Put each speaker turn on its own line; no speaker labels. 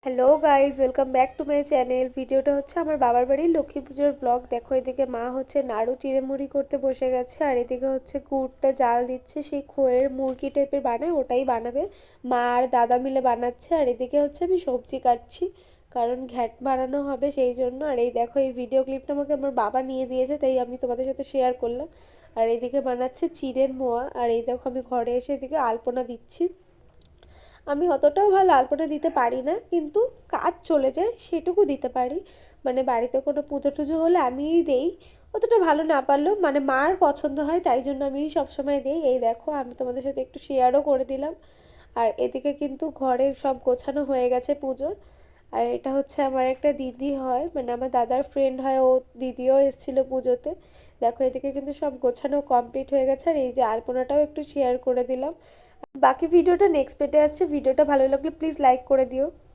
Hello guys, welcome back to my channel. ভিডিওটা হচ্ছে আমার বাবার বাড়ির লক্ষ্মী পুজোর ব্লগ। দেখো, এদিকে মা হচ্ছে নাড়ু চিড়েমুড়ি করতে বসে গেছে, আর এদিকে হচ্ছে গুড়টা জাল দিচ্ছে, সেই খোয়ের মুরগি টাইপের বানায় ওটাই বানাবে। মা আর দাদা মিলে বানাচ্ছে, আর এদিকে হচ্ছে আমি সবজি কাটছি, কারণ ঘ্যাট বানানো হবে সেই জন্য। আর এই দেখো, এই ভিডিও ক্লিপটা আমাকে আমার বাবা নিয়ে দিয়েছে, তাই আমি তোমাদের সাথে শেয়ার করলাম। আর এদিকে বানাচ্ছে চিড়ের মোয়া, আর এই দেখো আমি ঘরে এসে এদিকে আলপনা দিচ্ছি। আমি অতটাও ভালো আলপনা দিতে পারি না, কিন্তু কাজ চলে যায় সেটুকু দিতে পারি। মানে বাড়িতে কোনো পুজো টুজো হলে আমিই দেই, অতটা ভালো না পারলেও মানে মার পছন্দ হয়, তাই জন্য আমি সবসময় দিই। এই দেখো, আমি তোমাদের সাথে একটু শেয়ারও করে দিলাম। আর এদিকে কিন্তু ঘরের সব গোছানো হয়ে গেছে পুজোর। আর এটা হচ্ছে আমার একটা দিদি হয়, মানে আমার দাদার ফ্রেন্ড হয়, ও দিদিও এসেছিল পুজোতে। দেখো, এদিকে কিন্তু সব গোছানো কমপ্লিট হয়ে গেছে, আর এই যে আলপনাটাও একটু শেয়ার করে দিলাম। বাকি ভিডিওটা নেক্সট পেটে আসছে। ভিডিওটা ভালো লাগলে প্লিজ লাইক করে দিও।